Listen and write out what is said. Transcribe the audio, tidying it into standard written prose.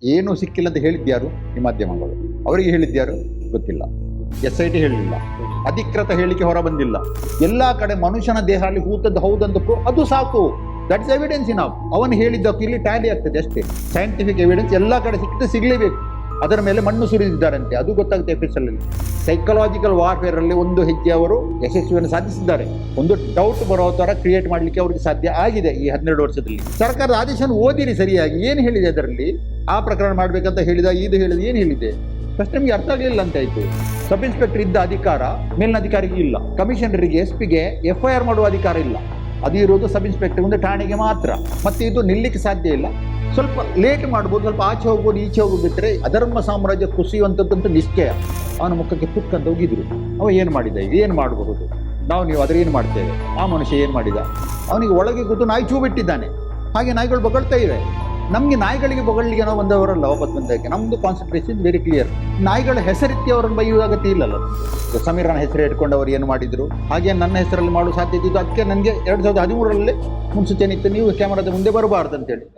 ಏನು ಸಿಕ್ಕಿಲ್ಲ ಅಂತ ಹೇಳಿದ್ಯಾರು ಈ ಮಾಧ್ಯಮಗಳು? ಅವರಿಗೆ ಹೇಳಿದ್ಯಾರು ಗೊತ್ತಿಲ್ಲ. SIT ಹೇಳಿಲ್ಲ, ಅಧಿಕೃತ ಹೇಳಿಕೆ ಹೊರ ಬಂದಿಲ್ಲ. ಎಲ್ಲ ಕಡೆ ಮನುಷ್ಯನ ದೇಹ ಅಲ್ಲಿ ಹೂತದ್ದು ಹೌದಂತ ಅದು ಸಾಕು. That's evidence enough. ಅವನು ಹೇಳಿದ್ದಕ್ಕೆ ಇಲ್ಲಿ ಟ್ಯಾಲಿ ಆಗ್ತದೆ ಅಷ್ಟೇ. ಸೈಂಟಿಫಿಕ್ ಎವಿಡೆನ್ಸ್ ಎಲ್ಲ ಕಡೆ ಸಿಗಲೇಬೇಕು. ಅದರ ಮೇಲೆ ಮಣ್ಣು ಸುರಿದಿದ್ದಾರಂತೆ, ಅದು ಗೊತ್ತಾಗುತ್ತೆ FSL ಅಲ್ಲಿ. ಸೈಕಲಾಜಿಕಲ್ ವಾರ್ಫೇರ್ ಅಲ್ಲಿ ಒಂದು ಹೆಜ್ಜೆ ಅವರು ಯಶಸ್ವಿಯನ್ನು ಸಾಧಿಸಿದ್ದಾರೆ. ಒಂದು ಡೌಟ್ ಬರೋ ಥರ ಕ್ರಿಯೇಟ್ ಮಾಡಲಿಕ್ಕೆ ಅವರಿಗೆ ಸಾಧ್ಯ ಆಗಿದೆ ಈ 12 ವರ್ಷದಲ್ಲಿ. ಸರ್ಕಾರದ ಆದೇಶವನ್ನು ಓದಿರಿ ಸರಿಯಾಗಿ, ಏನು ಹೇಳಿದೆ ಅದರಲ್ಲಿ. ಆ ಪ್ರಕರಣ ಮಾಡಬೇಕಂತ ಹೇಳಿದ, ಇದು ಹೇಳಿದ, ಏನು ಹೇಳಿದೆ ಫಸ್ಟ್ ನಿಮಗೆ ಅರ್ಥ ಆಗಲಿಲ್ಲ ಅಂತ ಆಯ್ತು. ಸಬ್ ಇನ್ಸ್ಪೆಕ್ಟರ್ ಇದ್ದ ಅಧಿಕಾರ ಮೇಲಿನ ಅಧಿಕಾರಿಗೆ ಇಲ್ಲ. ಕಮಿಷನರಿಗೆ SP ಗೆ FIR ಮಾಡುವ ಅಧಿಕಾರ ಇಲ್ಲ. ಅದು ಇರೋದು ಸಬ್ ಇನ್ಸ್ಪೆಕ್ಟರ್ ಒಂದು ಠಾಣೆಗೆ ಮಾತ್ರ. ಮತ್ತೆ ಇದು ನಿಲ್ಲಕ್ಕೆ ಸಾಧ್ಯ ಇಲ್ಲ. ಸ್ವಲ್ಪ ಲೇಟ್ ಮಾಡ್ಬೋದು, ಸ್ವಲ್ಪ ಆಚೆ ಹೋಗ್ಬೋದು, ಈಚೆ ಹೋಗಿ ಬಿಟ್ಟರೆ ಅಧರ್ಮ ಸಾಮ್ರಾಜ್ಯ ಕುಸಿಯುವಂಥದ್ದಂತೂ ನಿಶ್ಚಯ. ಅವನ ಮುಖಕ್ಕೆ ಪುಕ್ಕಂತ ಹೋಗಿದ್ರು. ಅವ ಏನು ಮಾಡಿದ, ಏನು ಮಾಡಬಹುದು ನೀವು ಅದ್ರ ಏನು ಮಾಡ್ತೇವೆ. ಆ ಮನುಷ್ಯ ಏನು ಮಾಡಿದ, ಅವನಿಗೆ ಒಳಗೆ ಕೂತು ನಾಯಿ ಚೂ ಬಿಟ್ಟಿದ್ದಾನೆ. ಹಾಗೆ ನಾಯಿಗಳು ಬೊಗಳ್ತಾ ಇವೆ. ನಮಗೆ ನಾಯಿಗಳಿಗೆ ಬೊಗಳಿಗೆ ನಾವು ಬಂದವರಲ್ಲ ವಾಪಸ್ ಬಂದಕ್ಕೆ. ನಮ್ಮದು ಕಾನ್ಸಂಟ್ರೇಷನ್ ವೆರಿ ಕ್ಲಿಯರ್. ನಾಯಿಗಳ ಹೆಸರಿತ್ತಿ ಅವರನ್ನು ಬೈಯುವ ಅಗತ್ಯ ಇಲ್ಲಲ್ಲ. ಸಮೀರನ ಹೆಸರು ಇಟ್ಕೊಂಡು ಅವರು ಏನು ಮಾಡಿದ್ರು, ಹಾಗೆ ನನ್ನ ಹೆಸರಲ್ಲಿ ಮಾಡುವ ಸಾಧ್ಯತೆ ಇದ್ದು. ಅದಕ್ಕೆ ನನಗೆ 2013 ಮುನ್ಸೂಚನೆ ಇತ್ತು, ನೀವು ಕ್ಯಾಮರಾದ ಮುಂದೆ ಬರಬಾರ್ದು ಅಂತೇಳಿ.